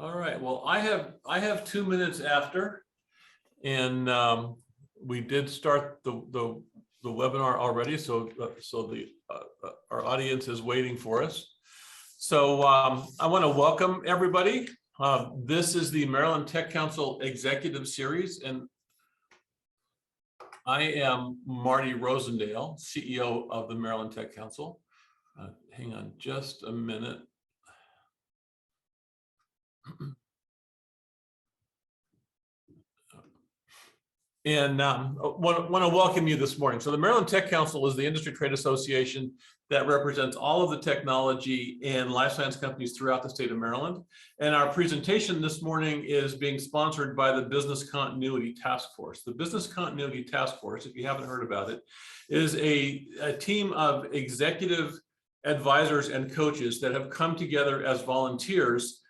All right. Well, I have 2 minutes after, and we did start the webinar already, so our audience is waiting for us. So I want to welcome everybody. This is the Maryland Tech Council Executive Series, and I am Marty Rosendale, CEO of the Maryland Tech Council. Hang on just a minute. And want to welcome you this morning. So the Maryland Tech Council is the industry trade association that represents all of the technology and life science companies throughout the state of Maryland. And our presentation this morning is being sponsored by the Business Continuity Task Force. The Business Continuity Task Force, if you haven't heard about it, is a team of executive advisors and coaches that have come together as volunteers,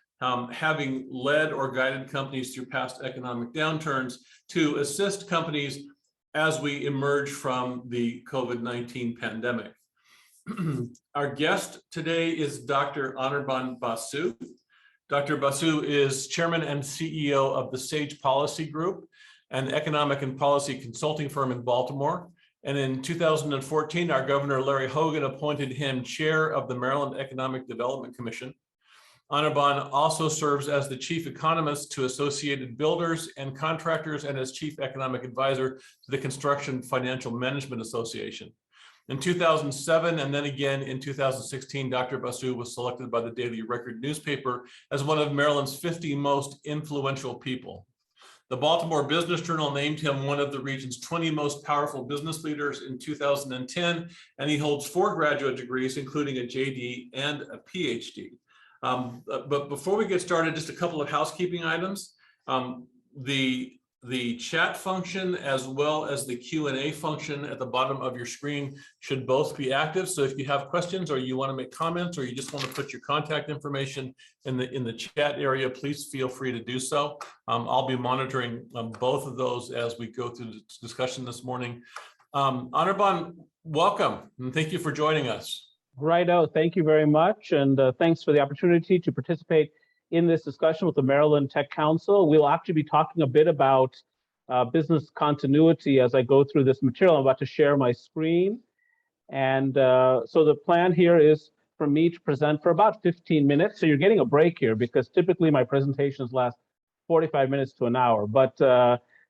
having led or guided companies through past economic downturns to assist companies as we emerge from the COVID-19 pandemic. Our guest today is Dr. Anirban Basu. Dr. Basu is chairman and CEO of the SAGE Policy Group, an economic and policy consulting firm in Baltimore. And in 2014, our governor, Larry Hogan, appointed him chair of the Maryland Economic Development Commission. Anirban also serves as the chief economist to Associated Builders and Contractors and as chief economic advisor to the Construction Financial Management Association. In 2007 and then again in 2016, Dr. Basu was selected by the Daily Record newspaper as one of Maryland's 50 most influential people. The Baltimore Business Journal named him one of the region's 20 most powerful business leaders in 2010, and he holds 4 graduate degrees, including a J.D. and a Ph.D. But before we get started, just a couple of housekeeping items. The chat function as well as the Q&A function at the bottom of your screen should both be active. So if you have questions or you want to make comments or you just want to put your contact information in the chat area, please feel free to do so. I'll be monitoring both of those as we go through the discussion this morning. Anirban, welcome and thank you for joining us. Righto, thank you very much, and thanks for the opportunity to participate in this discussion with the Maryland Tech Council. We'll actually be talking a bit about business continuity as I go through this material. I'm about to share my screen, and so the plan here is for me to present for about 15 minutes. So you're getting a break here because typically my presentations last 45 minutes to an hour. But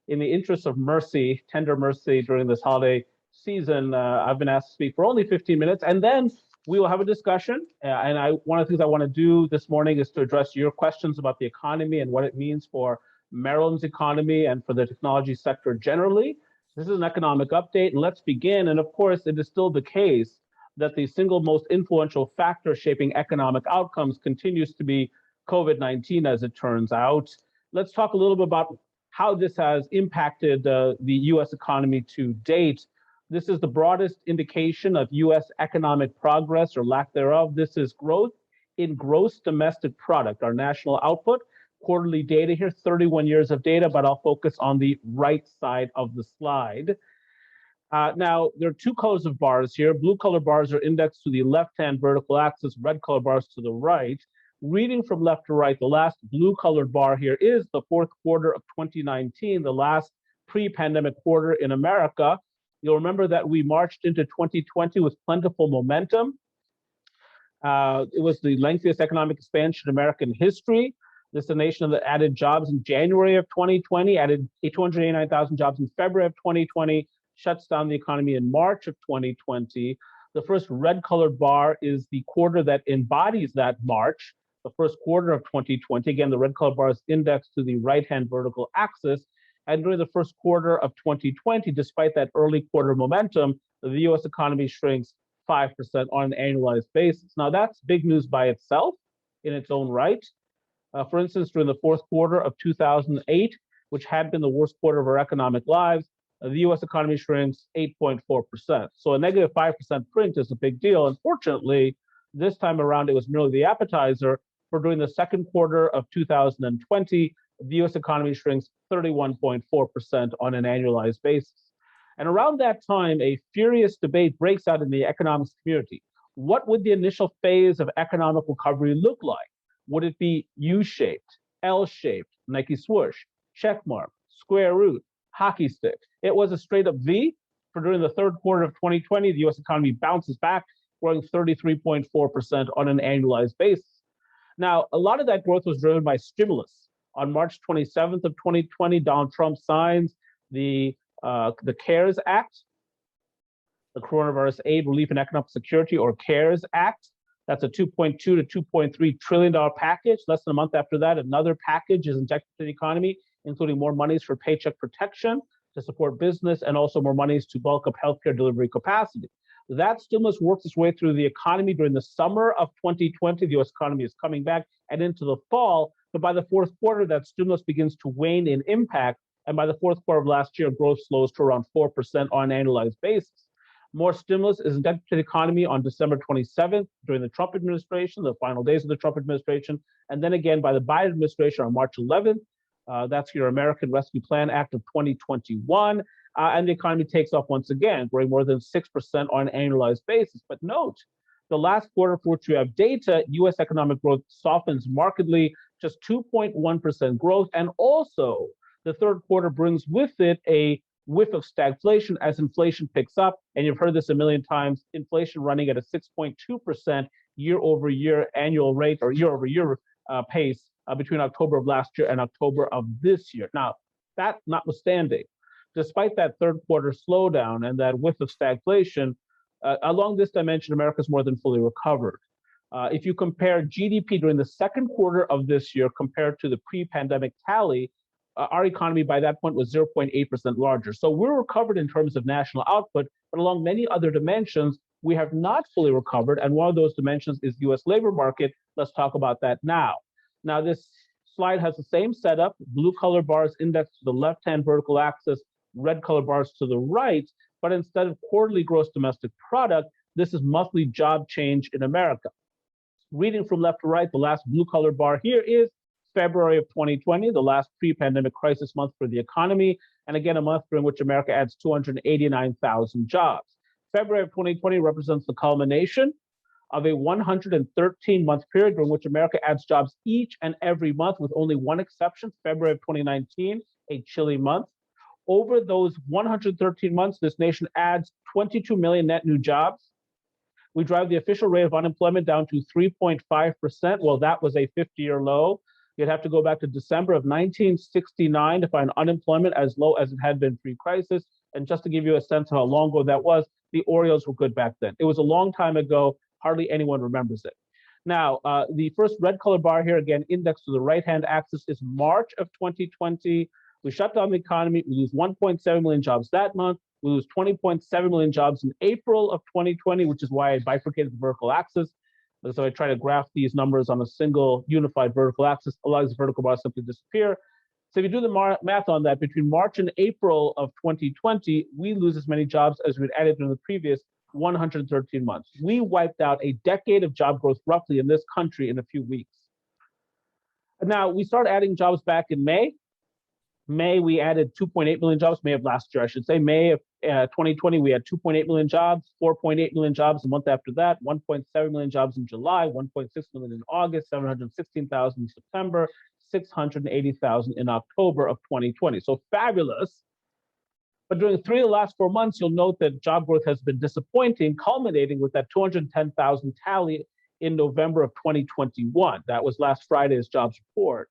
in the interest of mercy, tender mercy during this holiday season, I've been asked to speak for only 15 minutes, and then we will have a discussion, and one of the things I want to do this morning is to address your questions about the economy and what it means for Maryland's economy and for the technology sector generally. This is an economic update, and let's begin. And of course, it is still the case that the single most influential factor shaping economic outcomes continues to be COVID-19, as it turns out. Let's talk a little bit about how this has impacted the U.S. economy to date. This is the broadest indication of U.S. economic progress or lack thereof. This is growth in gross domestic product, our national output. Quarterly data here, 31 years of data, but I'll focus on the right side of the slide. Now, there are 2 colors of bars here. Blue color bars are indexed to the left-hand vertical axis, red color bars to the right. Reading from left to right, the last blue colored bar here is the 4th quarter of 2019, the last pre-pandemic quarter in America. You'll remember that we marched into 2020 with plentiful momentum. It was the lengthiest economic expansion in American history. This is a nation that added jobs in January of 2020, added 289,000 jobs in February of 2020, shuts down the economy in March of 2020. The first red colored bar is the quarter that embodies that March, the 1st quarter of 2020. Again, the red colored bar is indexed to the right-hand vertical axis. And during the 1st quarter of 2020, despite that early quarter momentum, the U.S. economy shrinks 5% on an annualized basis. Now, that's big news by itself in its own right. For instance, during the 4th quarter of 2008, which had been the worst quarter of our economic lives, the U.S. economy shrinks 8.4%. So a negative 5% print is a big deal. Unfortunately, this time around, it was merely the appetizer. For during the 2nd quarter of 2020, the U.S. economy shrinks 31.4% on an annualized basis. And around that time, a furious debate breaks out in the economics community. What would the initial phase of economic recovery look like? Would it be U-shaped? L-shaped, Nike swoosh, check mark, square root, hockey stick. It was a straight up V. For during the third quarter of 2020, the US economy bounces back, growing 33.4% on an annualized basis. Now, a lot of that growth was driven by stimulus. On March 27th of 2020, Donald Trump signs the CARES Act, the Coronavirus Aid, Relief, and Economic Security, or CARES Act. That's a $2.2 to $2.3 trillion package. Less than a month after that, another package is injected to the economy, including more monies for paycheck protection to support business and also more monies to bulk up healthcare delivery capacity. That stimulus works its way through the economy during the summer of 2020. The US economy is coming back and into the fall. But by the fourth quarter, that stimulus begins to wane in impact. And by the fourth quarter of last year, growth slows to around 4% on an annualized basis. More stimulus is injected to the economy on December 27th during the Trump administration, the final days of the Trump administration. And then again by the Biden administration on March 11th. That's your American Rescue Plan Act of 2021. And the economy takes off once again, growing more than 6% on an annualized basis. But note, the last quarter for which we have data, US economic growth softens markedly, just 2.1% growth. And also, the third quarter brings with it a whiff of stagflation as inflation picks up. And you've heard this a million times, inflation running at a 6.2% year-over-year annual rate or year-over-year pace between October of last year and October of this year. Now, that notwithstanding, despite that third quarter slowdown and that whiff of stagflation, along this dimension, America's more than fully recovered. If you compare GDP during the second quarter of this year compared to the pre-pandemic tally, our economy by that point was 0.8% larger. So we're recovered in terms of national output, but along many other dimensions, we have not fully recovered. And one of those dimensions is the US labor market. Let's talk about that now. Now, this slide has the same setup, blue color bars indexed to the left-hand vertical axis, red color bars to the right, but instead of quarterly gross domestic product, this is monthly job change in America. Reading from left to right, the last blue color bar here is February of 2020, the last pre-pandemic crisis month for the economy, and again, a month during which America adds 289,000 jobs. February of 2020 represents the culmination of a 113-month period during which America adds jobs each and every month, with only one exception, February of 2019, a chilly month. Over those 113 months, this nation adds 22 million net new jobs. We drive the official rate of unemployment down to 3.5%. Well, that was a 50-year low. You'd have to go back to December of 1969 to find unemployment as low as it had been pre-crisis. And just to give you a sense of how long ago that was, the Orioles were good back then. It was a long time ago. Hardly anyone remembers it. Now, the first red color bar here, again, indexed to the right-hand axis, is March of 2020. We shut down the economy. We lose 1.7 million jobs that month. We lose 20.7 million jobs in April of 2020, which is why I bifurcated the vertical axis. So I try to graph these numbers on a single unified vertical axis, allows the vertical bars simply disappear. So if you do the math on that, between March and April of 2020, we lose as many jobs as we'd added in the previous 113 months. We wiped out a decade of job growth roughly in this country in a few weeks. Now, we started adding jobs back in May. May, we added 2.8 million jobs, May of last year, I should say. May of 2020, we had 2.8 million jobs, 4.8 million jobs a month after that, 1.7 million jobs in July, 1.6 million in August, 716,000 in September, 680,000 in October of 2020. So fabulous. But during 3 of the last 4 months, you'll note that job growth has been disappointing, culminating with that 210,000 tally in November of 2021. That was last Friday's jobs report.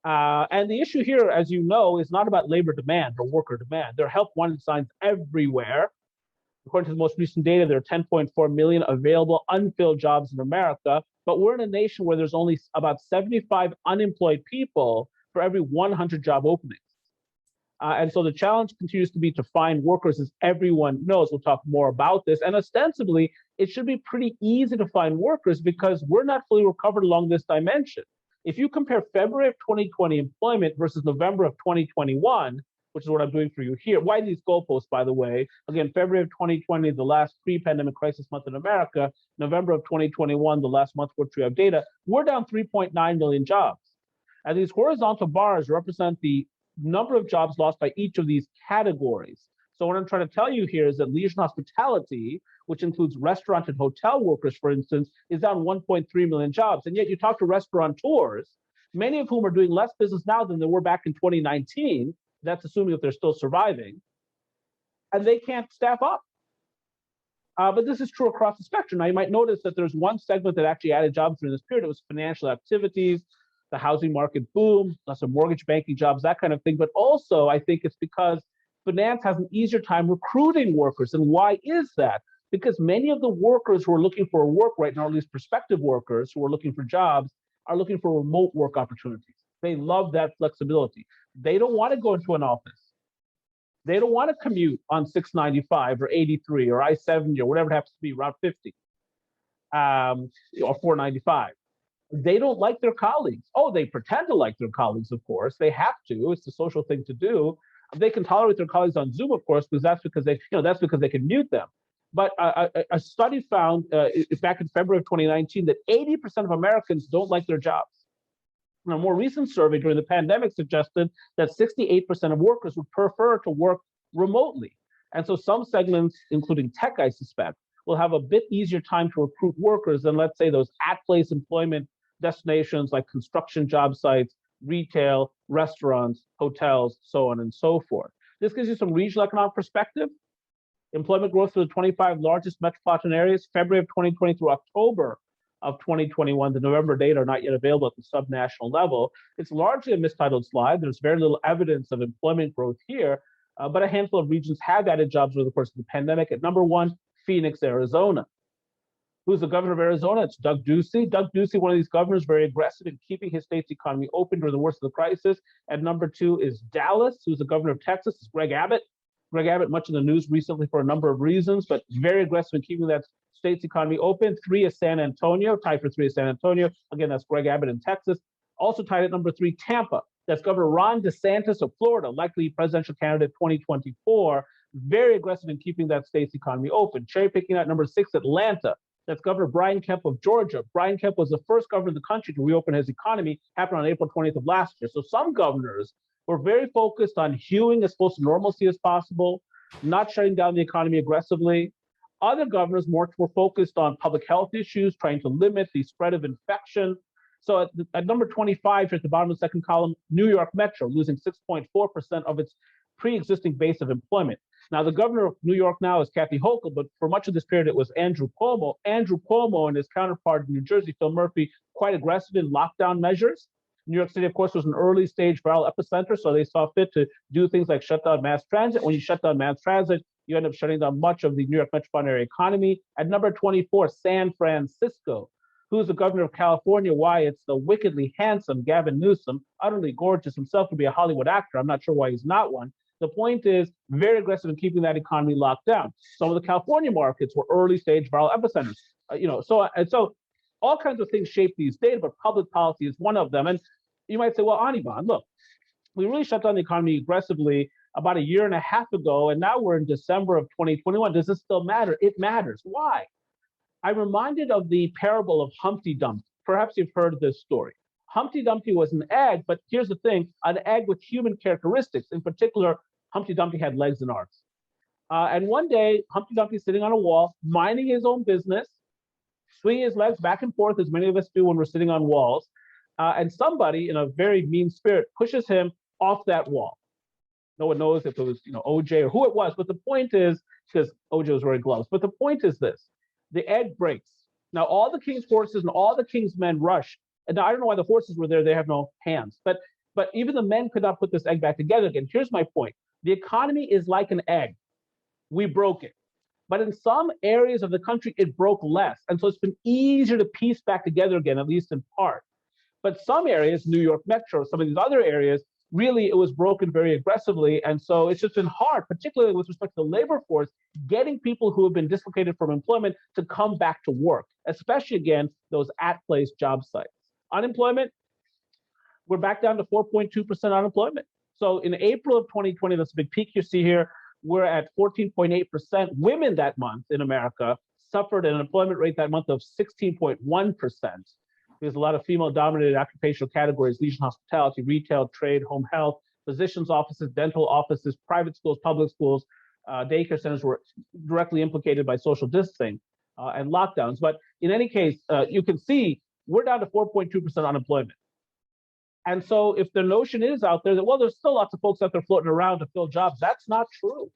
And the issue here, as you know, is not about labor demand or worker demand. There are help wanted signs everywhere. According to the most recent data, there are 10.4 million available unfilled jobs in America, but we're in a nation where there's only about 75 unemployed people for every 100 job openings. And so the challenge continues to be to find workers, as everyone knows. We'll talk more about this. And ostensibly, it should be pretty easy to find workers because we're not fully recovered along this dimension. If you compare February of 2020 employment versus November of 2021, which is what I'm doing for you here. Why these goalposts, by the way? Again, February of 2020, the last pre-pandemic crisis month in America. November of 2021, the last month which we have data. We're down 3.9 million jobs. And these horizontal bars represent the number of jobs lost by each of these categories. So what I'm trying to tell you here is that leisure and hospitality, which includes restaurant and hotel workers, for instance, is down 1.3 million jobs. And yet you talk to restaurateurs, many of whom are doing less business now than they were back in 2019. That's assuming that they're still surviving, and they can't staff up. But this is true across the spectrum. Now, you might notice that there's one segment that actually added jobs during this period. It was financial activities, the housing market boom, some mortgage banking jobs, that kind of thing. But also, I think it's because finance has an easier time recruiting workers. And why is that? Because many of the workers who are looking for work right now, or at least prospective workers who are looking for jobs, are looking for remote work opportunities. They love that flexibility. They don't want to go into an office. They don't want to commute on 695 or 83 or I-70 or whatever it happens to be, Route 50 or 495. They don't like their colleagues. Oh, they pretend to like their colleagues, of course. They have to. It's the social thing to do. They can tolerate their colleagues on Zoom, of course, because that's because they can mute them. But a study found back in February of 2019 that 80% of Americans don't like their jobs. And a more recent survey during the pandemic suggested that 68% of workers would prefer to work remotely. And so some segments, including tech, I suspect, will have a bit easier time to recruit workers than, let's say, those at-place employment destinations like construction job sites, retail, restaurants, hotels, so on and so forth. This gives you some regional economic perspective. Employment growth for the 25 largest metropolitan areas, February of 2020 through October of 2021. The November data are not yet available at the subnational level. It's largely a mistitled slide. There's very little evidence of employment growth here, but a handful of regions have added jobs over the course of the pandemic. At number one, Phoenix, Arizona. Who's the governor of Arizona? It's Doug Ducey. Doug Ducey, one of these governors, very aggressive in keeping his state's economy open during the worst of the crisis. At number two is Dallas, who's the governor of Texas. It's Greg Abbott. Greg Abbott, much in the news recently for a number of reasons, but very aggressive in keeping that state's economy open. Three is San Antonio. Tied for three is San Antonio. Again, that's Greg Abbott in Texas. Also tied at number three, Tampa. That's Governor Ron DeSantis of Florida, likely presidential candidate 2024. Very aggressive in keeping that state's economy open. Cherry picking at number six, Atlanta. That's Governor Brian Kemp of Georgia. Brian Kemp was the first governor in the country to reopen his economy, happened on April 20th of last year. So some governors were very focused on hewing as close to normalcy as possible, not shutting down the economy aggressively. Other governors were focused on public health issues, trying to limit the spread of infection. So at number 25, here at the bottom of the second column, New York Metro, losing 6.4% of its pre-existing base of employment. Now, the governor of New York now is Kathy Hochul, but for much of this period, it was Andrew Cuomo. Andrew Cuomo and his counterpart in New Jersey, Phil Murphy, quite aggressive in lockdown measures. New York City, of course, was an early stage viral epicenter, so they saw fit to do things like shut down mass transit. When you shut down mass transit, you end up shutting down much of the New York metropolitan area economy. At number 24, San Francisco. Who's the governor of California? Why, it's the wickedly handsome Gavin Newsom, utterly gorgeous himself to be a Hollywood actor. I'm not sure why he's not one. The point is, very aggressive in keeping that economy locked down. Some of the California markets were early stage viral epicenters. So all kinds of things shape these data, but public policy is one of them. And you might say, well, Anirban, look, we really shut down the economy aggressively about a year and a half ago, and now we're in December of 2021. Does this still matter? It matters. Why? I'm reminded of the parable of Humpty Dumpty. Perhaps you've heard this story. Humpty Dumpty was an egg, but here's the thing, an egg with human characteristics. In particular, Humpty Dumpty had legs and arms. And one day, Humpty Dumpty sitting on a wall, minding his own business, swinging his legs back and forth, as many of us do when we're sitting on walls. And somebody, in a very mean spirit, pushes him off that wall. No one knows if it was, OJ or who it was, but the point is, because OJ was wearing gloves, but the point is this, the egg breaks. Now, all the king's horses and all the king's men rush. And now, I don't know why the horses were there, they have no hands, but even the men could not put this egg back together again. Here's my point. The economy is like an egg. We broke it. But in some areas of the country, it broke less. And so it's been easier to piece back together again, at least in part. But some areas, New York Metro, some of these other areas, really it was broken very aggressively. And so it's just been hard, particularly with respect to the labor force, getting people who have been dislocated from employment to come back to work, especially, again, those at-place job sites. Unemployment, we're back down to 4.2% unemployment. So in April of 2020, that's a big peak you see here, we're at 14.8%. Women that month in America suffered an unemployment rate that month of 16.1%. There's a lot of female-dominated occupational categories: leisure, hospitality, retail, trade, home health, physicians' offices, dental offices, private schools, public schools, daycare centers were directly implicated by social distancing and lockdowns. But in any case, you can see we're down to 4.2% unemployment. And so if the notion is out there that, well, there's still lots of folks out there floating around to fill jobs, that's not true.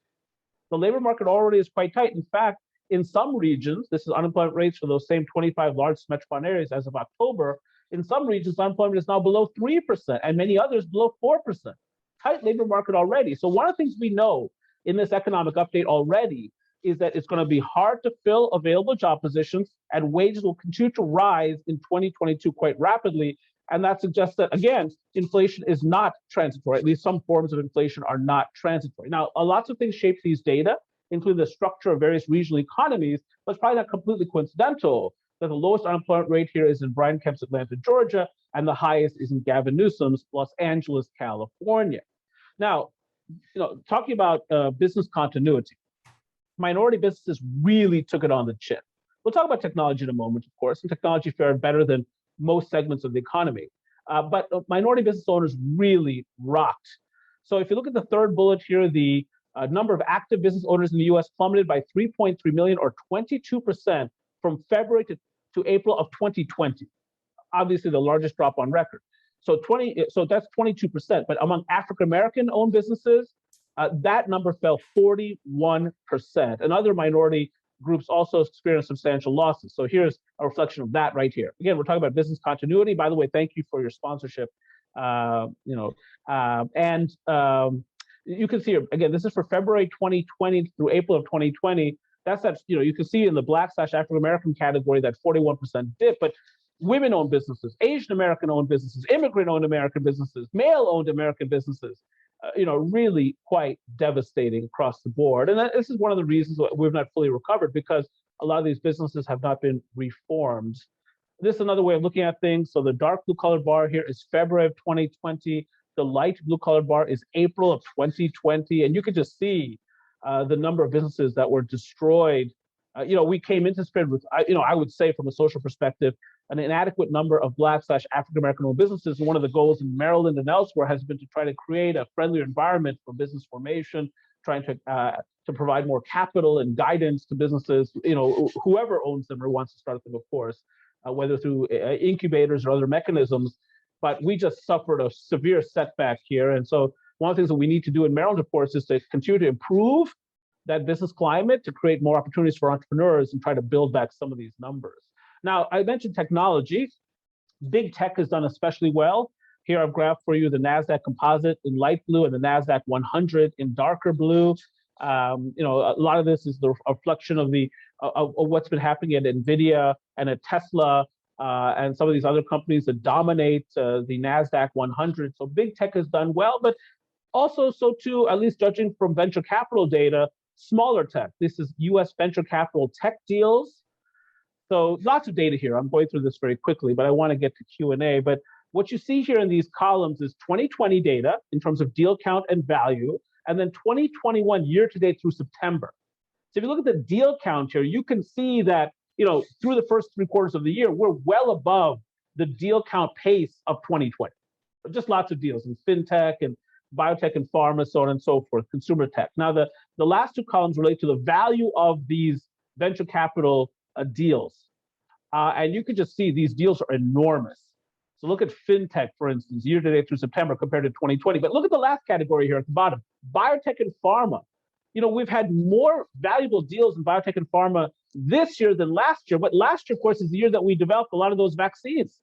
The labor market already is quite tight. In fact, in some regions, this is unemployment rates for those same 25 largest metropolitan areas as of October. In some regions, unemployment is now below 3%, and many others below 4%. Tight labor market already. So one of the things we know in this economic update already is that it's going to be hard to fill available job positions, and wages will continue to rise in 2022 quite rapidly. And that suggests that, again, inflation is not transitory. At least some forms of inflation are not transitory. Now, lots of things shape these data, including the structure of various regional economies, but it's probably not completely coincidental that the lowest unemployment rate here is in Brian Kemp's Atlanta, Georgia, and the highest is in Gavin Newsom's Los Angeles, California. Now, talking about business continuity, minority businesses really took it on the chin. We'll talk about technology in a moment, of course, and technology fared better than most segments of the economy. But minority business owners really rocked. So if you look at the third bullet here, the number of active business owners in the US plummeted by 3.3 million, or 22%, from February to April of 2020. Obviously the largest drop on record. So that's 22%. But among African-American owned businesses, that number fell 41%. And other minority groups also experienced substantial losses. So here's a reflection of that right here. Again, we're talking about business continuity. By the way, thank you for your sponsorship. You can see here, again, this is for February 2020 through April of 2020. You can see in the Black/African-American category that 41% dip, but women-owned businesses, Asian-American-owned businesses, immigrant-owned American businesses, male-owned American businesses, really quite devastating across the board. And this is one of the reasons why we've not fully recovered, because a lot of these businesses have not been reformed. This is another way of looking at things. So the dark blue colored bar here is February of 2020. The light blue colored bar is April of 2020. And you can just see the number of businesses that were destroyed. We came into this period with, I would say from a social perspective, an inadequate number of Black/African-American owned businesses. And one of the goals in Maryland and elsewhere has been to try to create a friendlier environment for business formation, trying to provide more capital and guidance to businesses, whoever owns them or wants to start them, of course, whether through incubators or other mechanisms. But we just suffered a severe setback here. And so one of the things that we need to do in Maryland, of course, is to continue to improve that business climate, to create more opportunities for entrepreneurs and try to build back some of these numbers. Now, I mentioned technology. Big tech has done especially well. Here I've graphed for you the NASDAQ composite in light blue and the NASDAQ 100 in darker blue. A lot of this is the reflection of what's been happening at NVIDIA and at Tesla and some of these other companies that dominate the NASDAQ 100. So big tech has done well, but also so too, at least judging from venture capital data, smaller tech. This is US venture capital tech deals. So lots of data here. I'm going through this very quickly, but I want to get to Q&A. But what you see here in these columns is 2020 data in terms of deal count and value, and then 2021 year-to-date through September. So if you look at the deal count here, you can see that, through the first 3 quarters of the year, we're well above the deal count pace of 2020. Just lots of deals in fintech and biotech and pharma, so on and so forth, consumer tech. Now, the last 2 columns relate to the value of these venture capital deals. And you can just see these deals are enormous. So look at fintech, for instance, year-to-date through September compared to 2020. But look at the last category here at the bottom, biotech and pharma. We've had more valuable deals in biotech and pharma this year than last year. But last year, of course, is the year that we developed a lot of those vaccines.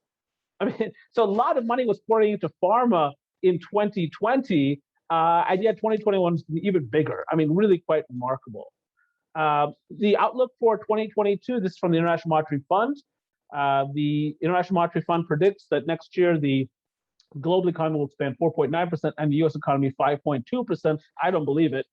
So a lot of money was pouring into pharma in 2020, and yet 2021 is even bigger. Really quite remarkable. The outlook for 2022, this is from the International Monetary Fund. The International Monetary Fund predicts that next year the global economy will expand 4.9% and the US economy 5.2%. I don't believe it.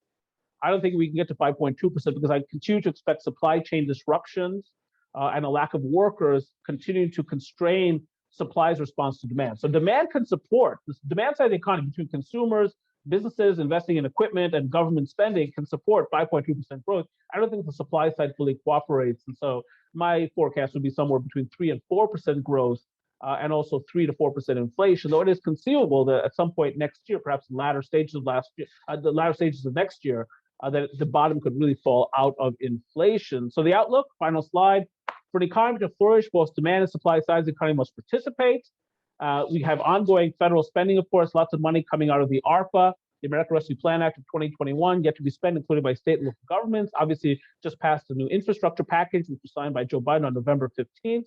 I don't think we can get to 5.2% because I continue to expect supply chain disruptions and a lack of workers continuing to constrain supply's response to demand. So demand can support, the demand side of the economy between consumers, businesses investing in equipment, and government spending can support 5.2% growth. I don't think the supply side fully cooperates. And so my forecast would be somewhere between 3 and 4% growth and also 3 to 4% inflation, though it is conceivable that at some point next year, perhaps the latter stages of next year, that the bottom could really fall out of inflation. So the outlook, final slide, for an economy to flourish, both demand and supply sides of the economy must participate. We have ongoing federal spending, of course, lots of money coming out of the ARPA, the American Rescue Plan Act of 2021, yet to be spent, including by state and local governments. Obviously, just passed the new infrastructure package, which was signed by Joe Biden on November 15th.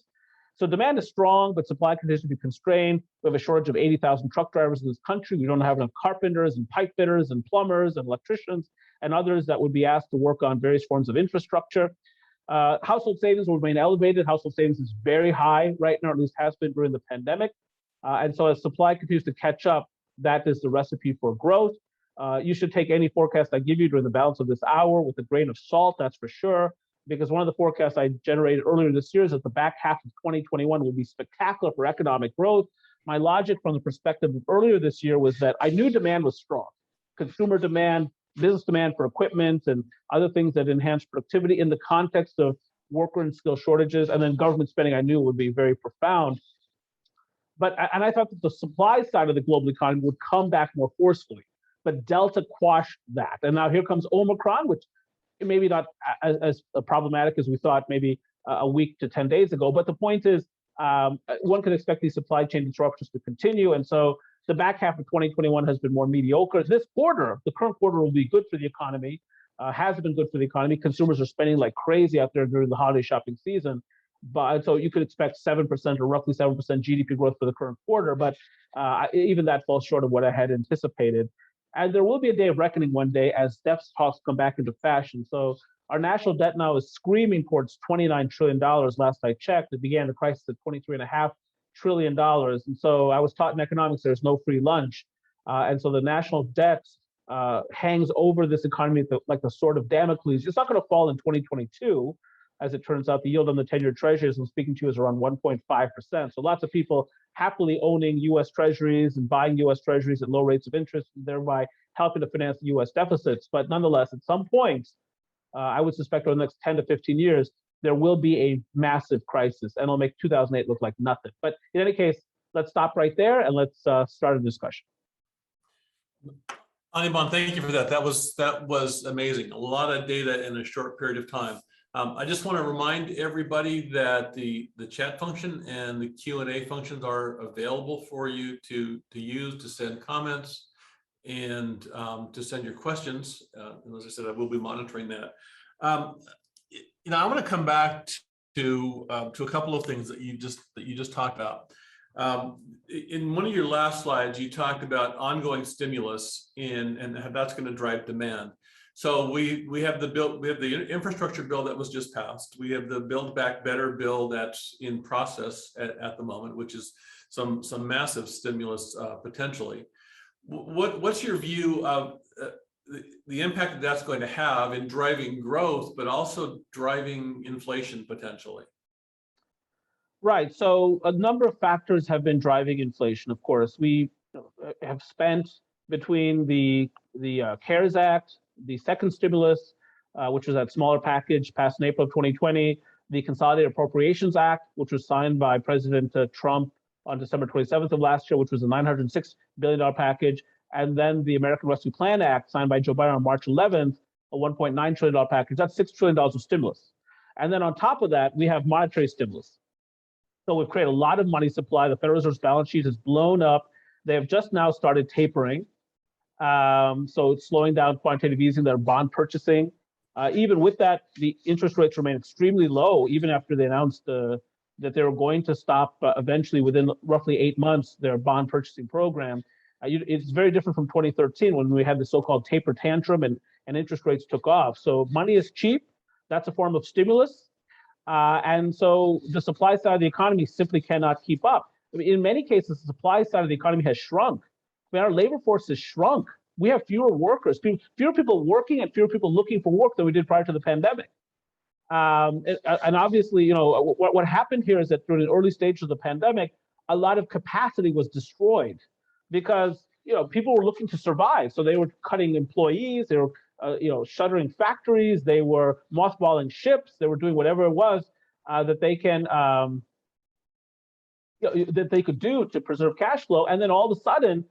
So demand is strong, but supply continues to be constrained. We have a shortage of 80,000 truck drivers in this country. We don't have enough carpenters and pipe fitters and plumbers and electricians and others that would be asked to work on various forms of infrastructure. Household savings will remain elevated. Household savings is very high right now, or at least has been during the pandemic. And so as supply continues to catch up, that is the recipe for growth. You should take any forecast I give you during the balance of this hour with a grain of salt, that's for sure, because one of the forecasts I generated earlier this year is that the back half of 2021 will be spectacular for economic growth. My logic from the perspective of earlier this year was that I knew demand was strong. Consumer demand, business demand for equipment and other things that enhance productivity in the context of worker and skill shortages, and then government spending I knew would be very profound. And I thought that the supply side of the global economy would come back more forcefully, but Delta quashed that. And now here comes Omicron, which maybe not as problematic as we thought maybe a week to 10 days ago. But the point is, one can expect these supply chain disruptions to continue. And so the back half of 2021 has been more mediocre. This quarter, the current quarter, will be good for the economy, has been good for the economy. Consumers are spending like crazy out there during the holiday shopping season. But so you could expect 7% or roughly 7% GDP growth for the current quarter. But even that falls short of what I had anticipated. And there will be a day of reckoning one day as deficit talks come back into fashion. So our national debt now is screaming towards $29 trillion last I checked. It began the crisis at $23.5 trillion. And so I was taught in economics there's no free lunch. And so the national debt hangs over this economy like the sword of Damocles. It's not going to fall in 2022. As it turns out, the yield on the 10-year treasuries I'm speaking to is around 1.5%. So lots of people happily owning U.S. treasuries and buying U.S. treasuries at low rates of interest, thereby helping to finance the U.S. deficits. But nonetheless, at some point, I would suspect over the next 10 to 15 years, there will be a massive crisis, and it'll make 2008 look like nothing. But in any case, let's stop right there and let's start a discussion. Anirban, thank you for that. That was amazing. A lot of data in a short period of time. I just want to remind everybody that the chat function and the Q&A functions are available for you to use to send comments and to send your questions. And as I said, I will be monitoring that. I want to come back to a couple of things that you just talked about. In one of your last slides, you talked about ongoing stimulus and how that's going to drive demand. So we have the infrastructure bill that was just passed. We have the Build Back Better bill that's in process at the moment, which is some massive stimulus potentially. What's your view of the impact that that's going to have in driving growth, but also driving inflation potentially? Right. So a number of factors have been driving inflation. Of course, we have spent between the CARES Act, the second stimulus, which was that smaller package passed in April of 2020, the Consolidated Appropriations Act, which was signed by President Trump on December 27th of last year, which was a $906 billion package, and then the American Rescue Plan Act signed by Joe Biden on March 11th, a $1.9 trillion package. That's $6 trillion of stimulus. And then on top of that, we have monetary stimulus. So we've created a lot of money supply. The Federal Reserve's balance sheet has blown up. They have just now started tapering. So it's slowing down quantitative easing, their bond purchasing. Even with that, the interest rates remain extremely low, even after they announced that they were going to stop eventually within roughly 8 months their bond purchasing program. It's very different from 2013 when we had the so-called taper tantrum and interest rates took off. So money is cheap. That's a form of stimulus. And so the supply side of the economy simply cannot keep up. I mean, in many cases, the supply side of the economy has shrunk. I mean, our labor force has shrunk. We have fewer workers, fewer people working and fewer people looking for work than we did prior to the pandemic. And obviously, what happened here is that during the early stages of the pandemic, a lot of capacity was destroyed because, people were looking to survive. So they were cutting employees, they were, shuttering factories, they were mothballing ships, they were doing whatever it was that they could do to preserve cash flow. And then all of a sudden,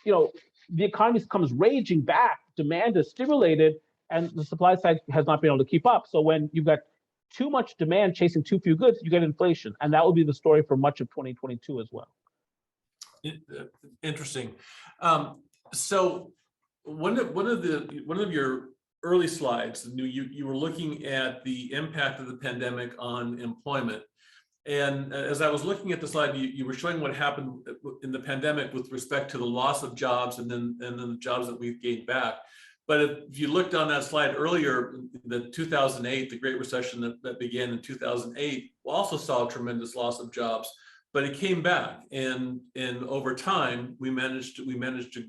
the economy comes raging back, demand is stimulated, and the supply side has not been able to keep up. So when you've got too much demand chasing too few goods, you get inflation. And that will be the story for much of 2022 as well. Interesting. So one of your early slides, you were looking at the impact of the pandemic on employment. And as I was looking at the slide, you were showing what happened in the pandemic with respect to the loss of jobs and then the jobs that we've gained back. But if you looked on that slide earlier, the 2008, the Great Recession that began in 2008, also saw a tremendous loss of jobs, but it came back. And over time, we managed to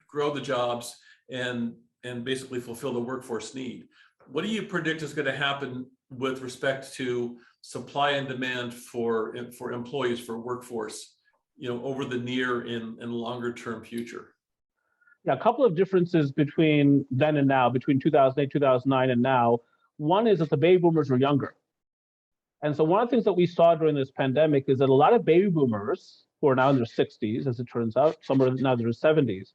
grow the jobs and basically fulfill the workforce need. What do you predict is going to happen with respect to supply and demand for employees, for workforce, over the near and longer term future? Yeah, a couple of differences between then and now, between 2008, 2009 and now. One is that the baby boomers were younger. And so one of the things that we saw during this pandemic is that a lot of baby boomers, who are now in their 60s, as it turns out, some are now in their 70s,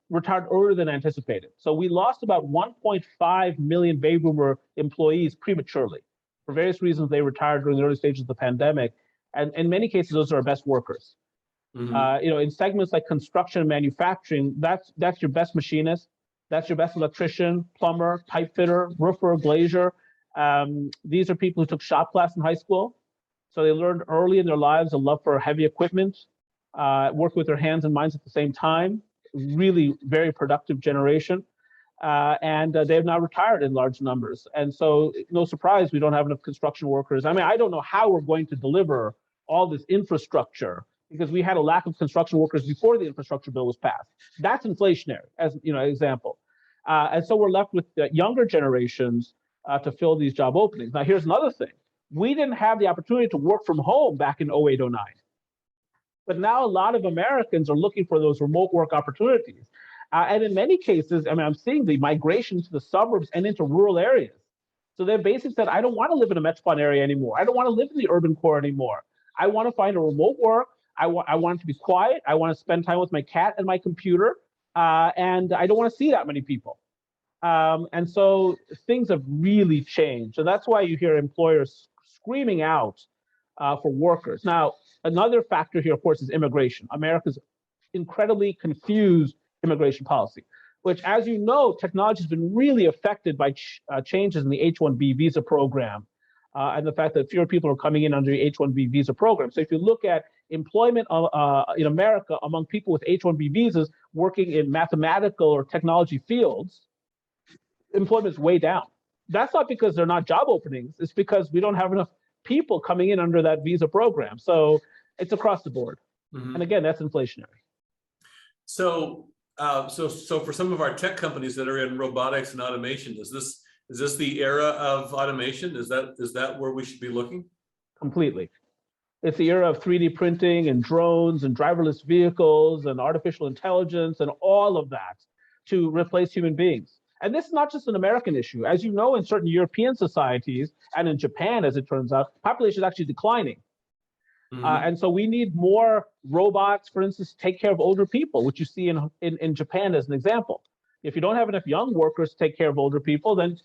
retired earlier than anticipated. So we lost about 1.5 million baby boomer employees prematurely. For various reasons, they retired during the early stages of the pandemic. And in many cases, those are our best workers. Mm-hmm. In segments like construction and manufacturing, that's your best machinist, that's your best electrician, plumber, pipe fitter, roofer, glazier. These are people who took shop class in high school. So they learned early in their lives a love for heavy equipment, work with their hands and minds at the same time. Really very productive generation. And they've now retired in large numbers. And so no surprise, we don't have enough construction workers. I mean, I don't know how we're going to deliver all this infrastructure because we had a lack of construction workers before the infrastructure bill was passed. That's inflationary, as an example. And so we're left with younger generations to fill these job openings. Now, here's another thing. We didn't have the opportunity to work from home back in 08, 09. But now a lot of Americans are looking for those remote work opportunities. And in many cases, I mean, I'm seeing the migration to the suburbs and into rural areas. So they've basically said, I don't want to live in a metropolitan area anymore. I don't want to live in the urban core anymore. I want to find a remote work. I want it to be quiet. I want to spend time with my cat and my computer. And I don't want to see that many people. And so things have really changed. And that's why you hear employers screaming out for workers. Now, another factor here, of course, is immigration. America's incredibly confused immigration policy, which, as you know, technology has been really affected by changes in the H-1B visa program and the fact that fewer people are coming in under the H-1B visa program. So if you look at employment in America among people with H-1B visas working in mathematical or technology fields, employment is way down. That's not because they're not job openings. It's because we don't have enough people coming in under that visa program. So it's across the board. Mm-hmm. And again, that's inflationary. So for some of our tech companies that are in robotics and automation, is this the era of automation? Is that where we should be looking? Completely. It's the era of 3D printing and drones and driverless vehicles and artificial intelligence and all of that to replace human beings. And this is not just an American issue. As you know, in certain European societies and in Japan, as it turns out, population is actually declining. Mm-hmm. And so we need more robots, for instance, to take care of older people, which you see in Japan as an example. If you don't have enough young workers to take care of older people, then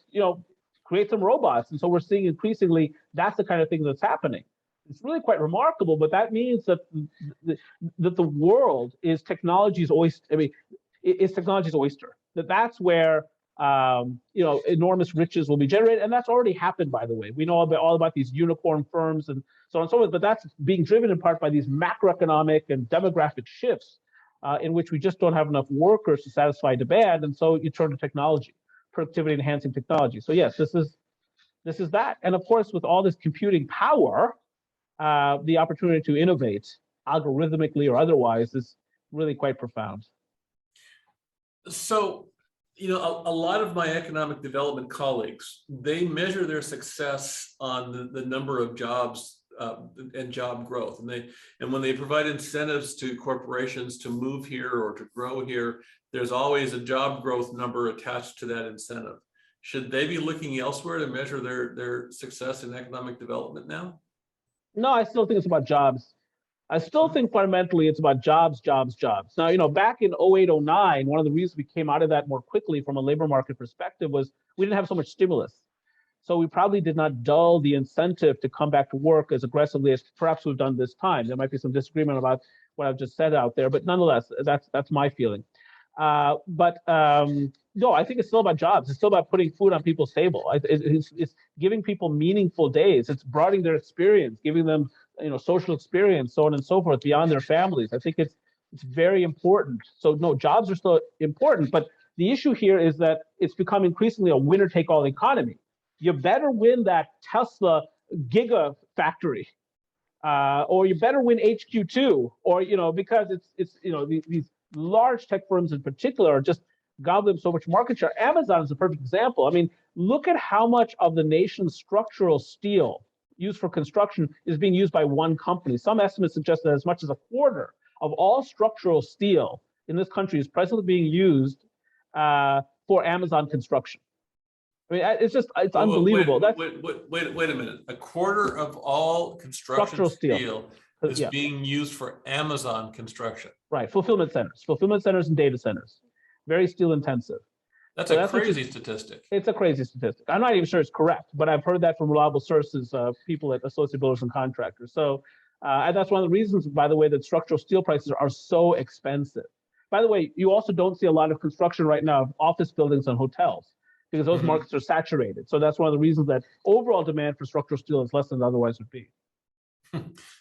create some robots. And so we're seeing increasingly that's the kind of thing that's happening. It's really quite remarkable, but that means that the world is technology's oyster. I mean, it's technology's oyster. That's where enormous riches will be generated, and that's already happened, by the way. We know all about these unicorn firms and so on and so forth, but that's being driven in part by these macroeconomic and demographic shifts in which we just don't have enough workers to satisfy demand, and so you turn to technology, productivity-enhancing technology. So yes, this is that, and of course, with all this computing power, the opportunity to innovate algorithmically or otherwise is really quite profound. So, a lot of my economic development colleagues, they measure their success on the number of jobs and job growth. And when they provide incentives to corporations to move here or to grow here, there's always a job growth number attached to that incentive. Should they be looking elsewhere to measure their success in economic development now? No, I still think it's about jobs. I still think fundamentally it's about jobs, jobs, jobs. Now, back in 08, 09, one of the reasons we came out of that more quickly from a labor market perspective was we didn't have so much stimulus. So we probably did not dull the incentive to come back to work as aggressively as perhaps we've done this time. There might be some disagreement about what I've just said out there, but nonetheless, that's my feeling. No, I think it's still about jobs. It's still about putting food on people's table. It's giving people meaningful days. It's broadening their experience, giving them social experience, so on and so forth, beyond their families. I think it's very important. So no, jobs are still important, but the issue here is that it's become increasingly a winner-take-all economy. You better win that Tesla giga factory, or you better win HQ2, or because it's these large tech firms in particular are just gobbling so much market share. Amazon is a perfect example. I mean, look at how much of the nation's structural steel used for construction is being used by one company. Some estimates suggest that as much as a quarter of all structural steel in this country is presently being used for Amazon construction. I mean, it's unbelievable. Wait a minute. A quarter of all construction steel is being used for Amazon construction. Right, fulfillment centers and data centers, very steel intensive. That's a crazy statistic. It's a crazy statistic. I'm not even sure it's correct, but I've heard that from reliable sources, people at Associated Builders and Contractors. So, and that's one of the reasons, by the way, that structural steel prices are so expensive. By the way, you also don't see a lot of construction right now of office buildings and hotels, because those markets are saturated. So that's one of the reasons that overall demand for structural steel is less than it otherwise would be.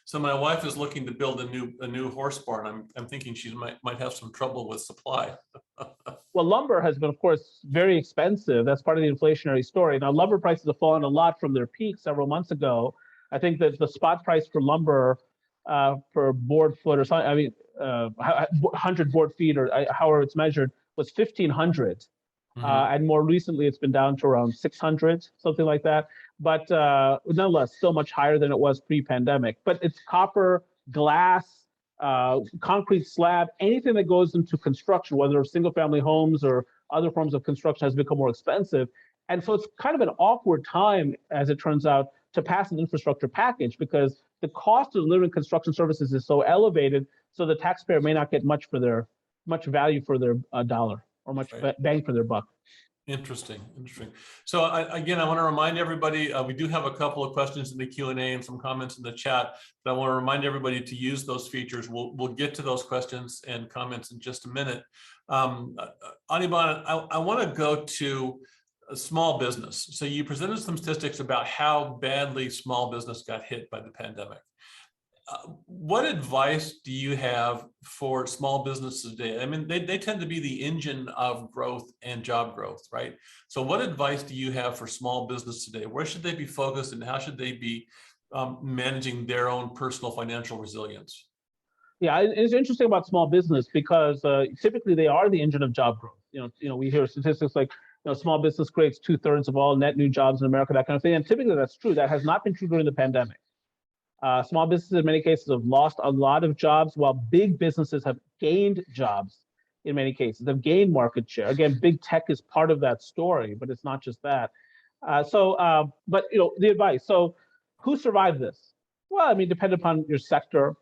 So my wife is looking to build a new horse barn. I'm thinking she might have some trouble with supply. Well, lumber has been, of course, very expensive. That's part of the inflationary story. Now, lumber prices have fallen a lot from their peak several months ago. I think that the spot price for lumber per board foot or something, 100 board feet or however it's measured, was 1,500. And more recently, it's been down to around 600, something like that. But nonetheless, still much higher than it was pre-pandemic. But it's copper, glass, concrete slab, anything that goes into construction, whether single-family homes or other forms of construction, has become more expensive. And so it's kind of an awkward time, as it turns out, to pass an infrastructure package, because the cost of delivering construction services is so elevated, so the taxpayer may not get much value for their dollar, or much bang for their buck. Interesting. So I want to remind everybody, we do have a couple of questions in the Q&A and some comments in the chat, but I want to remind everybody to use those features. We'll get to those questions and comments in just a minute. Anirban, I want to go to a small business. So you presented some statistics about how badly small business got hit by the pandemic. What advice do you have for small businesses today? I mean, they tend to be the engine of growth and job growth, right? So what advice do you have for small business today? Where should they be focused, and how should they be managing their own personal financial resilience? Yeah, it's interesting about small business because typically they are the engine of job growth. We hear statistics like, small business creates 2/3 of all net new jobs in America, that kind of thing. And typically that's true. That has not been true during the pandemic. Small businesses in many cases have lost a lot of jobs, while big businesses have gained jobs in many cases. They've gained market share. Again, big tech is part of that story, but it's not just that. But the advice. So who survived this? Well, I mean, depending upon your sector.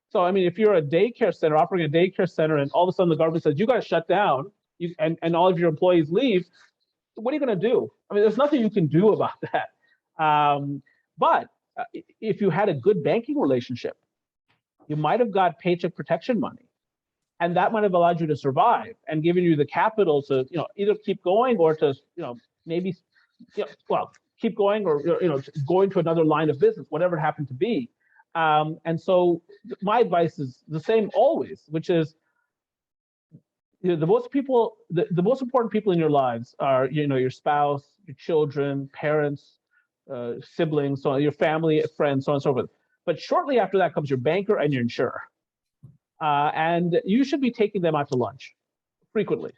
So, I mean, if you're a daycare center, operating a daycare center, and all of a sudden the government says, you got to shut down, and all of your employees leave, what are you going to do? I mean, there's nothing you can do about that. But if you had a good banking relationship, you might have got paycheck protection money, and that might have allowed you to survive and given you the capital to, either keep going or to, maybe, keep going or, going to another line of business, whatever it happened to be. And so my advice is the same always, which is, the most important people in your lives are, your spouse, your children, parents, siblings, so your family, friends, so on and so forth. But shortly after that comes your banker and your insurer. And you should be taking them out to lunch frequently.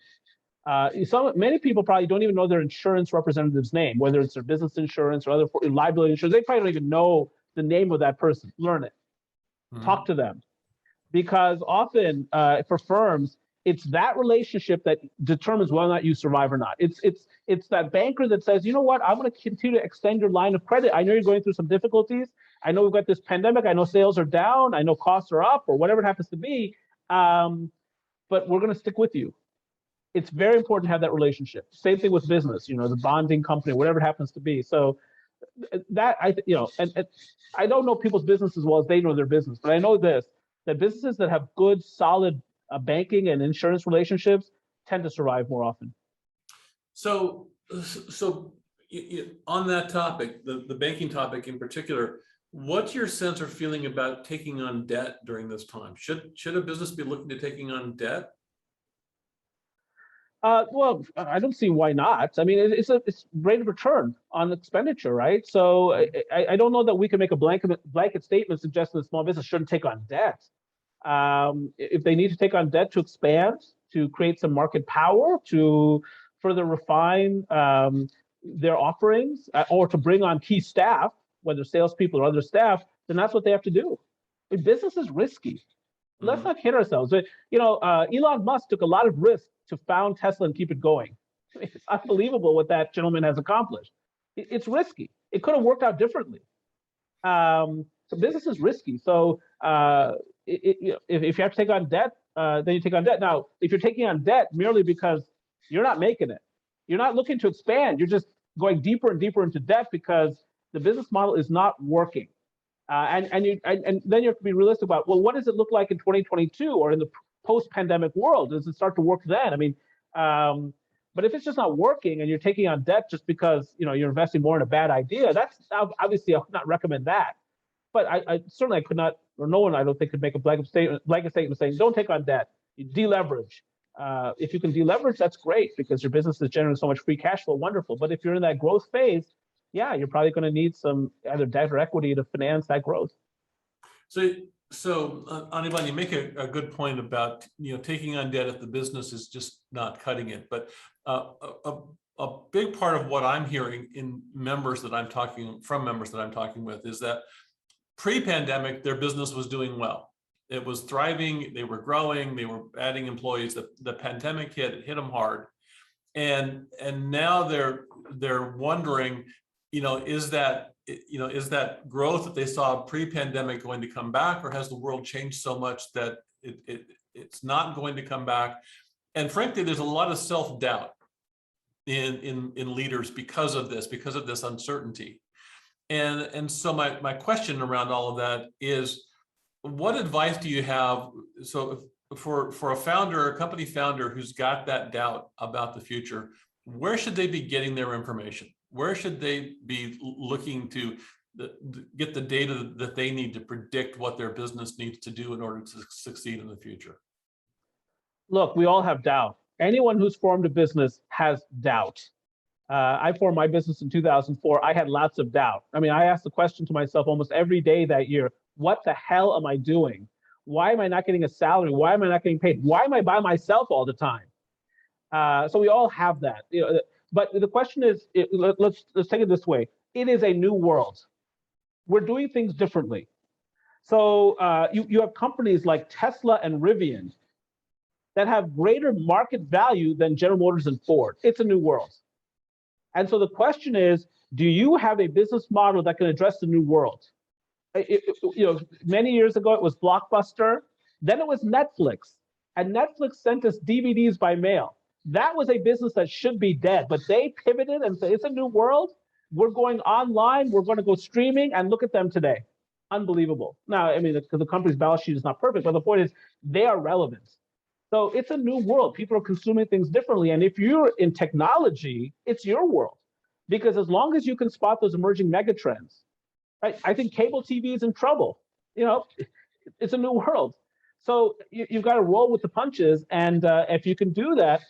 Many people probably don't even know their insurance representative's name, whether it's their business insurance or other liability insurance. They probably don't even know the name of that person. Learn it. Talk to them. Because often for firms, it's that relationship that determines whether or not you survive or not. It's that banker that says, you know what, I'm going to continue to extend your line of credit. I know you're going through some difficulties. I know we've got this pandemic. I know sales are down. I know costs are up, or whatever it happens to be. But we're going to stick with you. It's very important to have that relationship. Same thing with business, the bonding company, whatever it happens to be. So that and I don't know people's business as well as they know their business, but I know this, that businesses that have good, solid banking and insurance relationships tend to survive more often. So, on that topic, the banking topic in particular, what's your sense or feeling about taking on debt during this time? Should a business be looking to taking on debt? Well, I don't see why not. I mean, it's rate of return on expenditure, right? So I don't know that we can make a blanket statement suggesting that small business shouldn't take on debt. If they need to take on debt to expand, to create some market power, to further refine their offerings, or to bring on key staff, whether salespeople or other staff, then that's what they have to do. Business is risky. Let's not kid ourselves. Elon Musk took a lot of risk to found Tesla and keep it going. It's unbelievable what that gentleman has accomplished. It's risky. It could have worked out differently. So business is risky. So if you have to take on debt, then you take on debt. Now, if you're taking on debt merely because you're not making it, you're not looking to expand, you're just going deeper and deeper into debt because the business model is not working. And then you have to be realistic about, well, what does it look like in 2022 or in the post-pandemic world? Does it start to work then? I mean, but if it's just not working and you're taking on debt just because you're investing more in a bad idea, that's obviously I would not recommend that. But I certainly could not, or no one I don't think could make a blanket statement saying don't take on debt, you deleverage. If you can deleverage, that's great because your business is generating so much free cash flow, wonderful. But if you're in that growth phase, yeah, you're probably going to need some either debt or equity to finance that growth. So Anirban, you make a good point about taking on debt if the business is just not cutting it. But a big part of what I'm hearing in members that I'm talking with is that pre-pandemic their business was doing well. It was thriving. They were growing. They were adding employees. The pandemic hit them hard, and now they're wondering, is that growth that they saw pre-pandemic going to come back, or has the world changed so much that it's not going to come back? And frankly, there's a lot of self-doubt in leaders because of this uncertainty. And so my question around all of that is, what advice do you have? So for a company founder who's got that doubt about the future, where should they be getting their information? Where should they be looking to get the data that they need to predict what their business needs to do in order to succeed in the future? Look, we all have doubt. Anyone who's formed a business has doubt. I formed my business in 2004. I had lots of doubt. I mean, I asked the question to myself almost every day that year, what the hell am I doing? Why am I not getting a salary? Why am I not getting paid? Why am I by myself all the time? So we all have that. But the question is, let's take it this way. It is a new world. We're doing things differently. So you have companies like Tesla and Rivian that have greater market value than General Motors and Ford. It's a new world. And so the question is, do you have a business model that can address the new world? Many years ago, it was Blockbuster. Then it was Netflix. And Netflix sent us DVDs by mail. That was a business that should be dead, but they pivoted and said, it's a new world. We're going online. We're going to go streaming, and look at them today. Unbelievable. Now, I mean, the company's balance sheet is not perfect, but the point is they are relevant. So it's a new world. People are consuming things differently. And if you're in technology, it's your world. Because as long as you can spot those emerging megatrends, right? I think cable TV is in trouble. It's a new world. So you've got to roll with the punches. And if you can do that,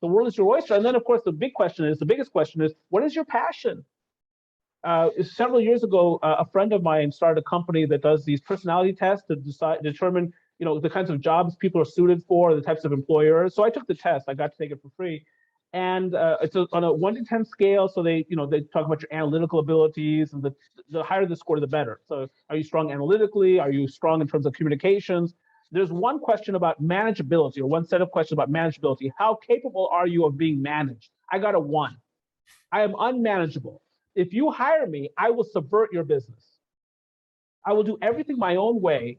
the world is your oyster. And then, of course, the biggest question is, what is your passion? Several years ago, a friend of mine started a company that does these personality tests to determine the kinds of jobs people are suited for, the types of employers. So I took the test. I got to take it for free. And it's on a 1 to 10 scale. So they talk about your analytical abilities, and the higher the score, the better. So are you strong analytically? Are you strong in terms of communications? There's one question about manageability, or one set of questions about manageability. How capable are you of being managed? I got a 1. I am unmanageable. If you hire me, I will subvert your business. I will do everything my own way.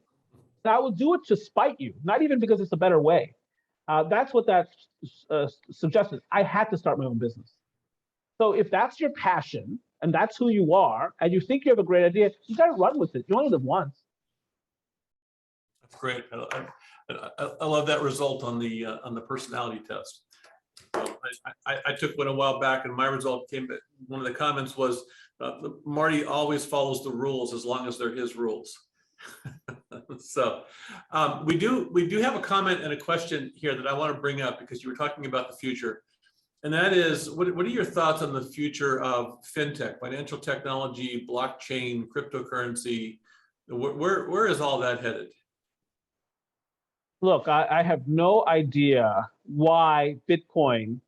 And I will do it to spite you, not even because it's a better way. That's what that suggested. I had to start my own business. So if that's your passion and that's who you are, and you think you have a great idea, you got to run with it. You only live once. That's great. I love that result on the personality test. I took one a while back, and my result came. One of the comments was, Marty always follows the rules as long as they're his rules. So we do have a comment and a question here that I want to bring up, because you were talking about the future, and that is, what are your thoughts on the future of fintech, financial technology, blockchain, cryptocurrency? Where is all that headed? Look, I have no idea why Bitcoin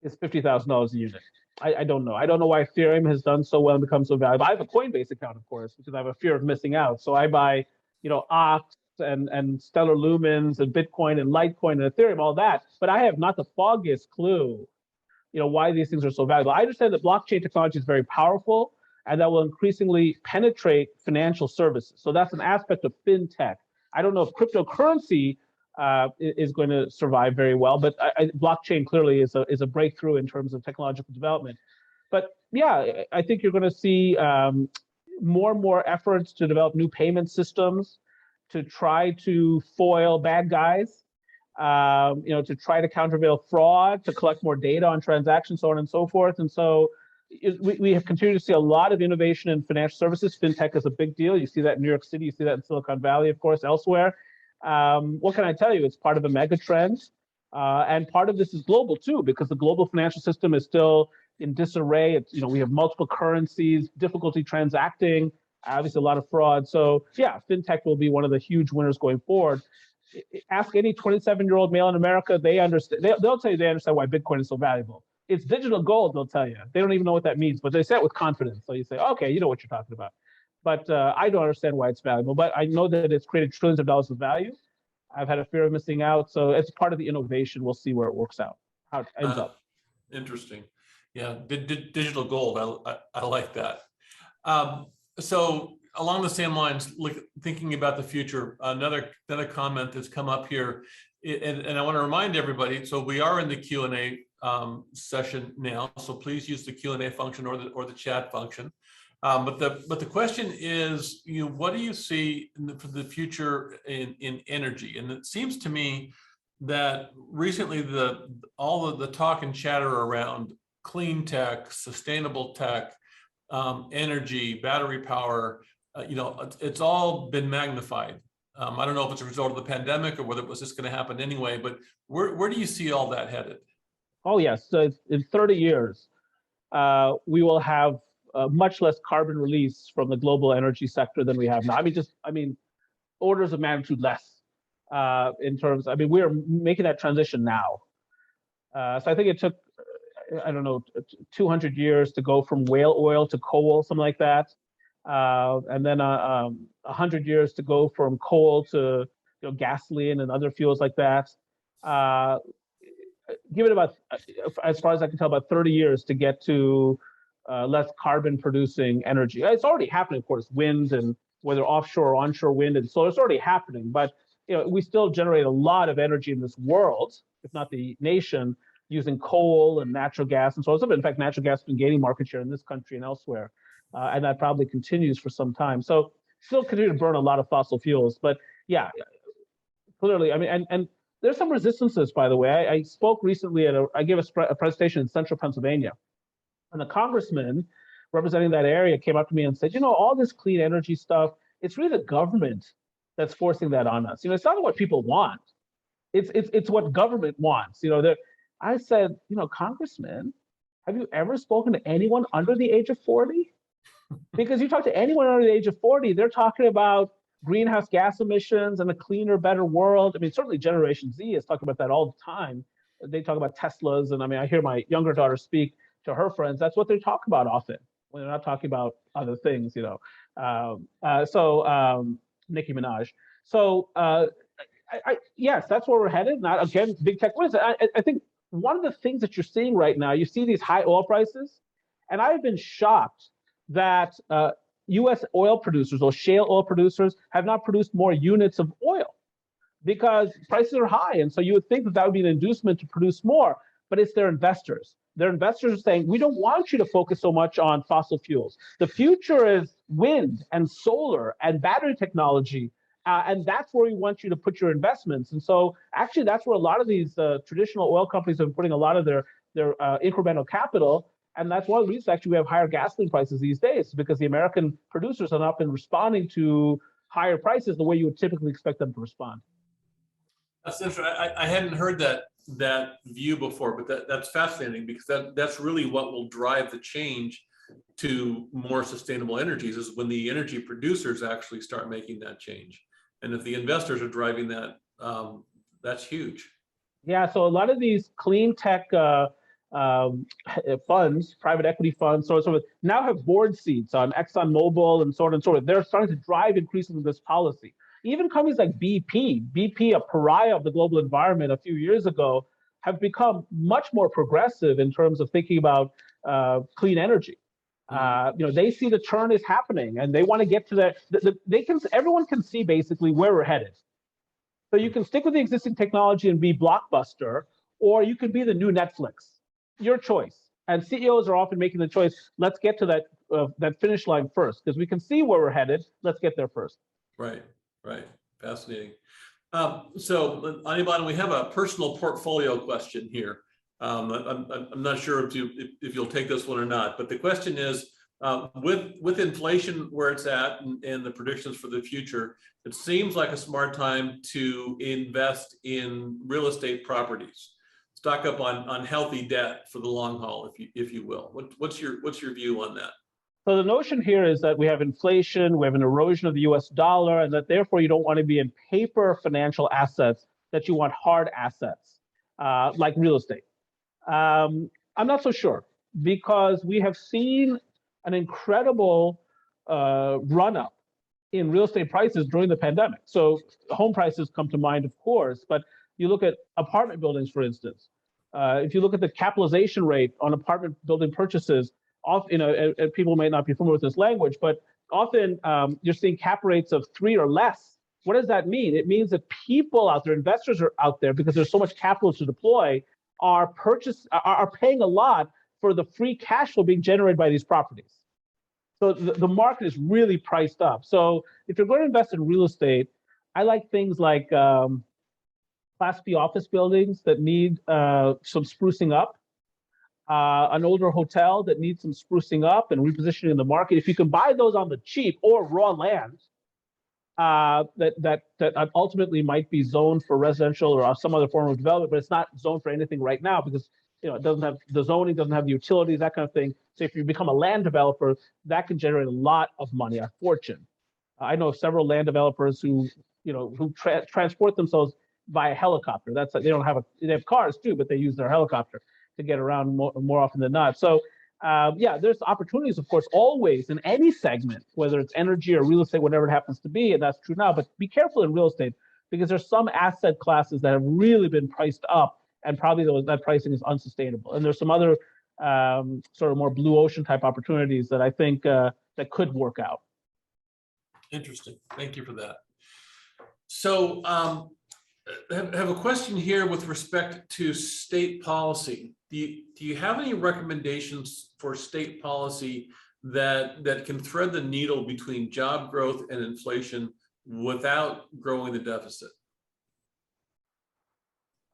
is $50,000 a unit. I don't know. I don't know why Ethereum has done so well and become so valuable. I have a Coinbase account, of course, because I have a fear of missing out. So I buy, Ox and Stellar Lumens and Bitcoin and Litecoin and Ethereum, all that. But I have not the foggiest clue, why these things are so valuable. I understand that blockchain technology is very powerful and that will increasingly penetrate financial services. So that's an aspect of fintech. I don't know if cryptocurrency is going to survive very well, but blockchain clearly is a breakthrough in terms of technological development. But yeah, I think you're going to see more and more efforts to develop new payment systems to try to foil bad guys, to try to countervail fraud, to collect more data on transactions, so on and so forth. And so we have continued to see a lot of innovation in financial services. Fintech is a big deal. You see that in New York City, you see that in Silicon Valley, of course, elsewhere. What can I tell you? It's part of a mega trend. And part of this is global too, because the global financial system is still in disarray. We have multiple currencies, difficulty transacting, obviously a lot of fraud. So yeah, fintech will be one of the huge winners going forward. Ask any 27-year-old male in America, they understand. They'll tell you they understand why Bitcoin is so valuable. It's digital gold, they'll tell you. They don't even know what that means, but they say it with confidence. So you say, okay, you know what you're talking about. But I don't understand why it's valuable, but I know that it's created trillions of dollars of value. I've had a fear of missing out. So it's part of the innovation. We'll see where it works out, how it ends up. Interesting. Yeah, digital gold. I like that. So along the same lines, thinking about the future, another comment that's come up here, and I want to remind everybody, so we are in the Q&A session now, so please use the Q&A function or the chat function. But the question is, what do you see for the future in energy? And it seems to me that recently all of the talk and chatter around clean tech, sustainable tech, energy, battery power, it's all been magnified. I don't know if it's a result of the pandemic or whether it was just going to happen anyway, but where do you see all that headed? Oh, yes. So in 30 years, we will have much less carbon release from the global energy sector than we have now. Orders of magnitude less in terms, we're making that transition now. So I think it took, 200 years to go from whale oil to coal, something like that. And then 100 years to go from coal to gasoline and other fuels like that. Give it about, as far as I can tell, about 30 years to get to less carbon producing energy. It's already happening, of course, wind, and whether offshore or onshore wind and solar, it's already happening. But we still generate a lot of energy in this world, if not the nation, using coal and natural gas and so on. In fact, natural gas has been gaining market share in this country and elsewhere. And that probably continues for some time. So still continue to burn a lot of fossil fuels. But yeah, clearly, and there's some resistances, by the way. I spoke recently I gave a presentation in central Pennsylvania. And a congressman representing that area came up to me and said, all this clean energy stuff, it's really the government that's forcing that on us. It's not what people want. It's what government wants. I said, Congressman, have you ever spoken to anyone under the age of 40? Because you talk to anyone under the age of 40, they're talking about greenhouse gas emissions and a cleaner, better world. Certainly Generation Z is talking about that all the time. They talk about Teslas. And I hear my younger daughter speak to her friends. That's what they talk about often when they're not talking about other things, Nicki Minaj. So yes, that's where we're headed. Not, again, big tech. What is it? I think one of the things that you're seeing right now, you see these high oil prices, and I've been shocked that U.S. oil producers or shale oil producers have not produced more units of oil. because prices are high. And so you would think that that would be an inducement to produce more, but it's their investors. Their investors are saying, we don't want you to focus so much on fossil fuels. The future is wind and solar and battery technology. And that's where we want you to put your investments. And so actually, that's where a lot of these traditional oil companies are putting a lot of their incremental capital. And that's one of the reasons actually we have higher gasoline prices these days, because the American producers have not been responding to higher prices the way you would typically expect them to respond. That's interesting. I hadn't heard that view before, but that's fascinating, because that's really what will drive the change to more sustainable energies, is when the energy producers actually start making that change. And if the investors are driving that, that's huge. Yeah, so a lot of these clean tech funds, private equity funds, so on, now have board seats on ExxonMobil and so on and so forth. They're starting to drive increasingly this policy. Even companies like BP, a pariah of the global environment a few years ago, have become much more progressive in terms of thinking about clean energy. They see the turn is happening, and they want to get to that. Everyone can see basically where we're headed. So you can stick with the existing technology and be blockbuster, or you can be the new Netflix. Your choice. And CEOs are often making the choice. Let's get to that finish line first, because we can see where we're headed. Let's get there first. Right. Fascinating. So, Anirban, we have a personal portfolio question here. I'm not sure if you'll take this one or not, but the question is, with inflation where it's at and the predictions for the future, it seems like a smart time to invest in real estate properties, stock up on healthy debt for the long haul, if you will. What's your view on that? So the notion here is that we have inflation, we have an erosion of the US dollar, and that therefore you don't want to be in paper financial assets, that you want hard assets, like real estate. I'm not so sure, because we have seen an incredible run-up in real estate prices during the pandemic. So home prices come to mind, of course, but you look at apartment buildings, for instance. If you look at the capitalization rate on apartment building purchases, and people may not be familiar with this language, but often you're seeing cap rates of 3 or less. What does that mean? It means that people out there, investors are out there, because there's so much capital to deploy, are paying a lot for the free cash flow being generated by these properties. So the market is really priced up. So if you're going to invest in real estate, I like things like Class B office buildings that need some sprucing up. An older hotel that needs some sprucing up and repositioning in the market. If you can buy those on the cheap, or raw land that ultimately might be zoned for residential or some other form of development, but it's not zoned for anything right now, because it doesn't have the zoning, doesn't have the utilities, that kind of thing. So if you become a land developer, that can generate a lot of money, a fortune. I know several land developers who transport themselves via helicopter. They have cars too, but they use their helicopter to get around more often than not. So there's opportunities, of course, always in any segment, whether it's energy or real estate, whatever it happens to be, and that's true now. But be careful in real estate, because there's some asset classes that have really been priced up, and probably that pricing is unsustainable. And there's some other sort of more blue ocean type opportunities that I think that could work out. Interesting. Thank you for that. So I have a question here with respect to state policy. Do you have any recommendations for state policy that can thread the needle between job growth and inflation without growing the deficit?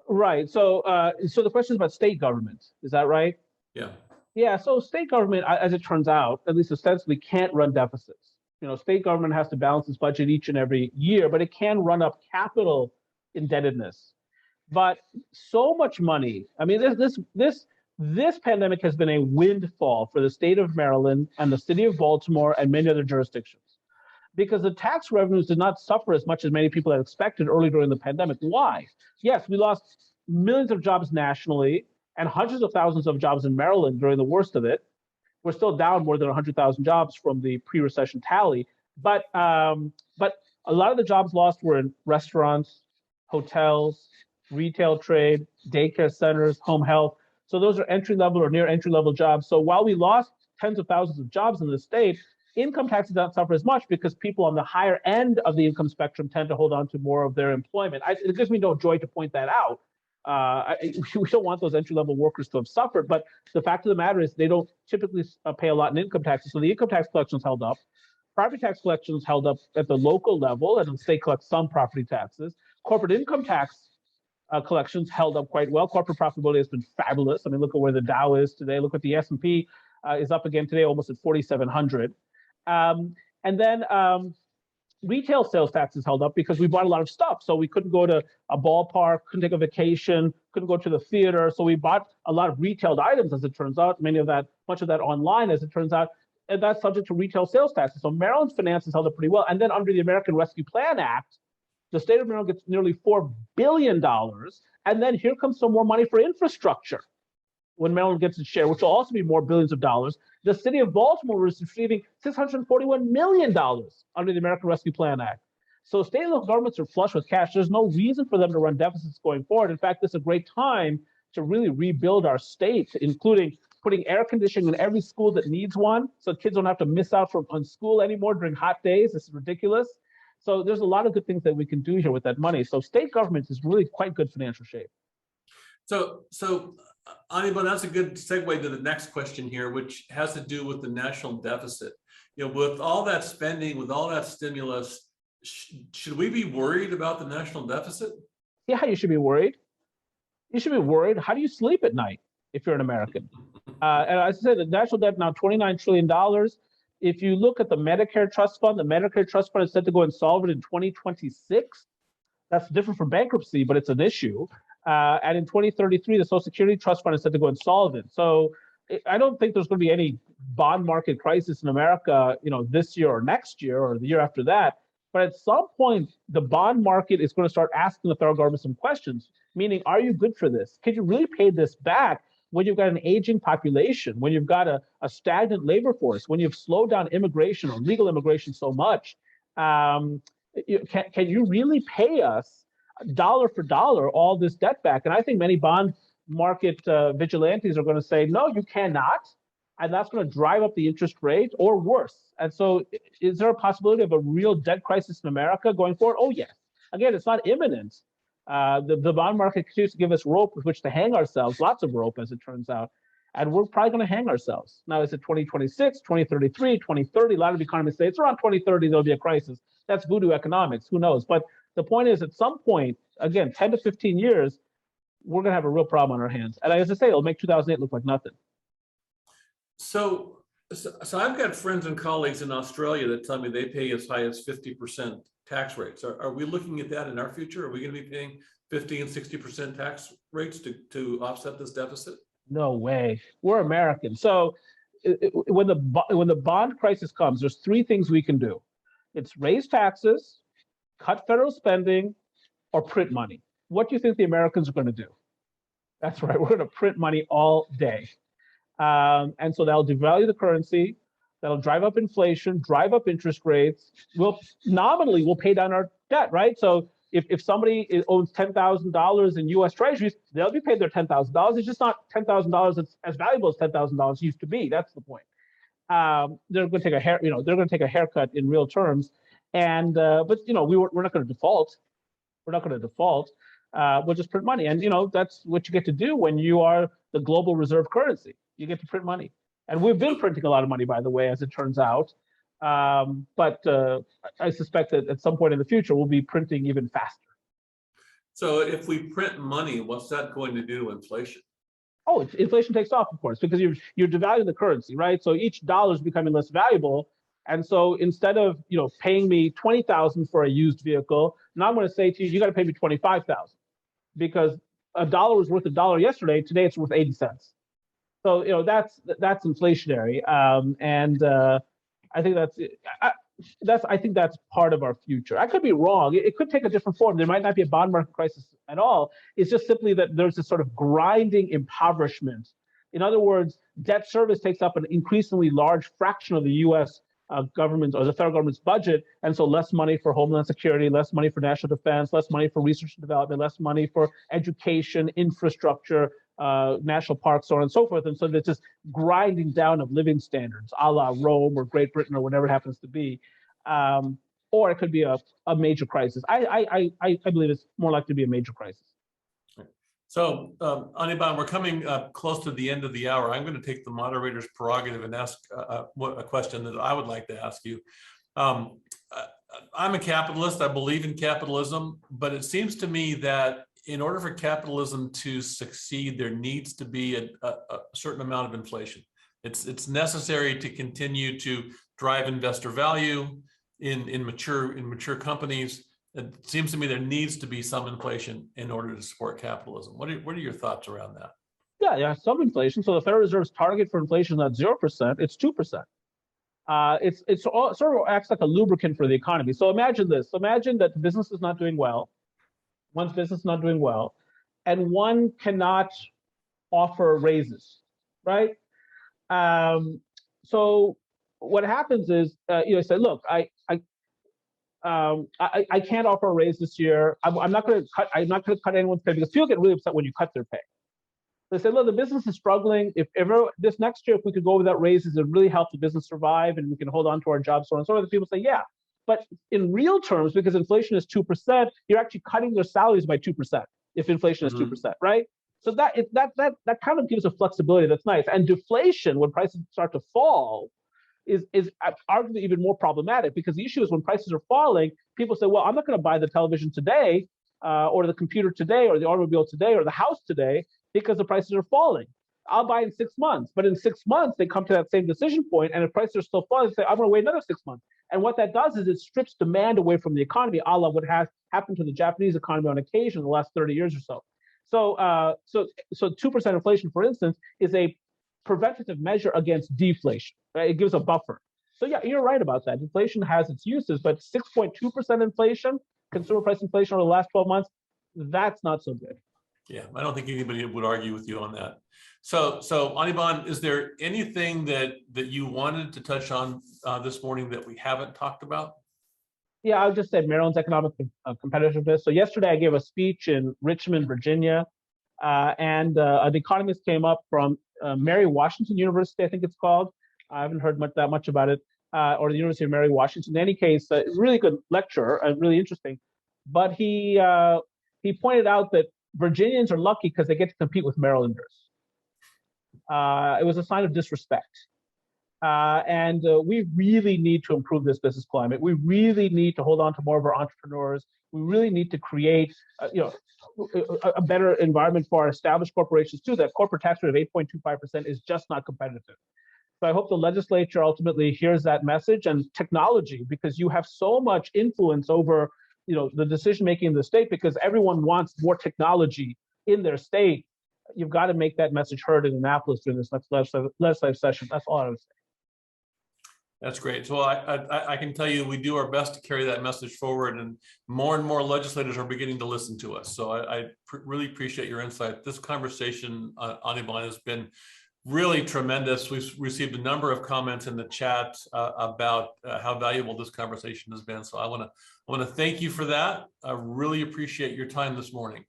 Right. So the question is about state government. Is that right? Yeah. Yeah. So state government, as it turns out, at least ostensibly, can't run deficits. State government has to balance its budget each and every year, but it can run up capital indebtedness. But so much money. I mean, this pandemic has been a windfall for the state of Maryland and the city of Baltimore and many other jurisdictions, because the tax revenues did not suffer as much as many people had expected early during the pandemic. Why? Yes, we lost millions of jobs nationally and hundreds of thousands of jobs in Maryland during the worst of it. We're still down more than 100,000 jobs from the pre-recession tally, but a lot of the jobs lost were in restaurants, hotels, retail trade, daycare centers, home health. So those are entry-level or near entry-level jobs. So while we lost tens of thousands of jobs in the state, Income taxes don't suffer as much because people on the higher end of the income spectrum tend to hold on to more of their employment. It gives me no joy to point that out. We don't want those entry-level workers to have suffered, but the fact of the matter is they don't typically pay a lot in income taxes. So the income tax collections held up. Property tax collections held up at the local level, and the state collects some property taxes. Corporate income tax collections held up quite well. Corporate profitability has been fabulous. I mean, look at where the Dow is today. Look at the S&P is up again today, almost at 4,700. And then retail sales taxes held up because we bought a lot of stuff. So we couldn't go to a ballpark, couldn't take a vacation, couldn't go to the theater. So we bought a lot of retailed items, as it turns out, much of that online, as it turns out, and that's subject to retail sales taxes. So Maryland's finances held up pretty well. And then under the American Rescue Plan Act, the state of Maryland gets nearly $4 billion. And then here comes some more money for infrastructure when Maryland gets its share, which will also be more billions of dollars. The city of Baltimore is receiving $641 million under the American Rescue Plan Act. So state and local governments are flush with cash. There's no reason for them to run deficits going forward. In fact, this is a great time to really rebuild our state, including putting air conditioning in every school that needs one, so kids don't have to miss out on school anymore during hot days. This is ridiculous. So there's a lot of good things that we can do here with that money. So state government is really quite good financial shape. So Anirban, that's a good segue to the next question here, which has to do with the national deficit. With all that spending, with all that stimulus, should we be worried about the national deficit? Yeah, you should be worried. You should be worried. How do you sleep at night if you're an American? And as I said, the national debt now $29 trillion. If you look at the Medicare Trust Fund, the Medicare Trust Fund is set to go insolvent in 2026. That's different from bankruptcy, but it's an issue. And in 2033, the Social Security Trust Fund is set to go insolvent. So I don't think there's going to be any bond market crisis in America, this year or next year or the year after that. But at some point, the bond market is going to start asking the federal government some questions, meaning, are you good for this? Can you really pay this back when you've got an aging population, when you've got a stagnant labor force, when you've slowed down immigration or legal immigration so much? Can you really pay us dollar for dollar all this debt back? And I think many bond market vigilantes are going to say, no, you cannot. And that's going to drive up the interest rate or worse. And so is there a possibility of a real debt crisis in America going forward? Oh, yes. Again, it's not imminent. The bond market continues to give us rope with which to hang ourselves, lots of rope, as it turns out. And we're probably going to hang ourselves. Now, is it 2026, 2033, 2030? A lot of economists say it's around 2030, there'll be a crisis. That's voodoo economics. Who knows? But the point is, at some point, again, 10 to 15 years, we're going to have a real problem on our hands. And as I say, it'll make 2008 look like nothing. So I've got friends and colleagues in Australia that tell me they pay as high as 50% tax rates. Are we looking at that in our future? Are we going to be paying 50 and 60% tax rates to offset this deficit? No way. We're Americans. So when the bond crisis comes, there's three things we can do. It's raise taxes, cut federal spending, or print money. What do you think the Americans are going to do? That's right. We're going to print money all day. And so that'll devalue the currency. That'll drive up inflation, drive up interest rates. We'll pay down our debt, right? So if somebody owns $10,000 in U.S. Treasuries, they'll be paid their $10,000. It's just not $10,000 that's as valuable as $10,000 used to be. That's the point. They're going to take they're going to take a haircut in real terms. And but we're not going to default. We're not going to default. We'll just print money, and that's what you get to do when you are the global reserve currency. You get to print money, and we've been printing a lot of money, by the way, as it turns out. But I suspect that at some point in the future, we'll be printing even faster. So if we print money, what's that going to do to inflation? Oh, inflation takes off, of course, because you're devaluing the currency, right? So each dollar is becoming less valuable. And so instead of paying me $20,000 for a used vehicle, now I'm going to say to you, you got to pay me $25,000, because a dollar was worth $1 yesterday. Today it's worth 80 cents. So that's inflationary, and I think that's part of our future. I could be wrong. It could take a different form. There might not be a bond market crisis at all. It's just simply that there's this sort of grinding impoverishment. In other words, debt service takes up an increasingly large fraction of the U.S. Government or the federal government's budget, and so less money for homeland security, less money for national defense, less money for research and development, less money for education, infrastructure, national parks, so on and so forth. And so there's just grinding down of living standards, a la Rome or Great Britain or whatever it happens to be. Or it could be a major crisis. I believe it's more likely to be a major crisis. So, Anirban, we're coming close to the end of the hour. I'm going to take the moderator's prerogative and ask a question that I would like to ask you. I'm a capitalist. I believe in capitalism, but it seems to me that in order for capitalism to succeed, there needs to be a certain amount of inflation. It's necessary to continue to drive investor value in mature companies. It seems to me there needs to be some inflation in order to support capitalism. What are your thoughts around that? Yeah, some inflation. So the Federal Reserve's target for inflation is not 0%, it's 2%. It sort of acts like a lubricant for the economy. So imagine this. Imagine that the business is not doing well. One's business is not doing well, and one cannot offer raises, right? So what happens is, say, look, I can't offer a raise this year. I'm not going to cut anyone's pay, because people get really upset when you cut their pay. They say, look, the business is struggling. If ever this next year, if we could go without raises, it would really help the business survive, and we can hold on to our jobs, so on and so forth. People say, yeah. But in real terms, because inflation is 2%, you're actually cutting their salaries by 2% if inflation is 2%, right? So that kind of gives a flexibility that's nice. And deflation, when prices start to fall, is arguably even more problematic, because the issue is when prices are falling, people say, well, I'm not going to buy the television today, or the computer today, or the automobile today, or the house today, because the prices are falling. I'll buy in 6 months. But in 6 months, they come to that same decision point, and if prices are still falling, they say, I'm going to wait another 6 months. And what that does is it strips demand away from the economy, a la what has happened to the Japanese economy on occasion in the last 30 years or so. So 2% inflation, for instance, is a preventative measure against deflation. Right? It gives a buffer. So yeah, you're right about that. Inflation has its uses, but 6.2% inflation, consumer price inflation over the last 12 months, that's not so good. Yeah, I don't think anybody would argue with you on that. So Anirban, is there anything that you wanted to touch on this morning that we haven't talked about? Yeah, I would just say Maryland's economic competitiveness. So yesterday I gave a speech in Richmond, Virginia, and an economist came up from Mary Washington University, I think it's called. I haven't heard that much about it, or the University of Mary Washington. In any case, really good lecturer, really interesting. But he pointed out that Virginians are lucky because they get to compete with Marylanders. It was a sign of disrespect. And we really need to improve this business climate. We really need to hold on to more of our entrepreneurs. We really need to create, a better environment for our established corporations too. That corporate tax rate of 8.25% is just not competitive. So I hope the legislature ultimately hears that message, and technology, because you have so much influence over, the decision making in the state, because everyone wants more technology in their state. You've got to make that message heard in Annapolis during this next legislative session. That's all I would say. That's great. So I can tell you, we do our best to carry that message forward, and more legislators are beginning to listen to us. So I really appreciate your insight. This conversation, Anirban, has been really tremendous. We've received a number of comments in the chat about how valuable this conversation has been. So I want to thank you for that. I really appreciate your time this morning.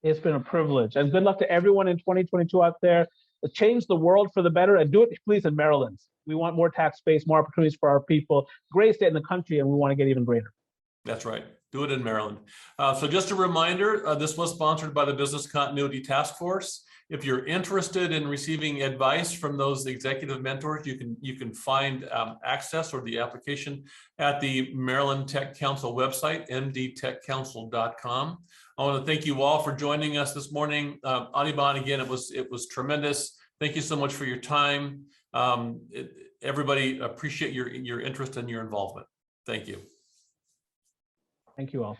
It's been a privilege, and good luck to everyone in 2022 out there. Change the world for the better, and do it, please, in Maryland. We want more tax space, more opportunities for our people. Great state in the country, and we want to get even greater. That's right. Do it in Maryland. So just a reminder, this was sponsored by the Business Continuity Task Force. If you're interested in receiving advice from those executive mentors, you can find access or the application at the Maryland Tech Council website, mdtechcouncil.com. I want to thank you all for joining us this morning. Anirban, again, it was tremendous. Thank you so much for your time. Everybody, appreciate your interest and your involvement. Thank you. Thank you all.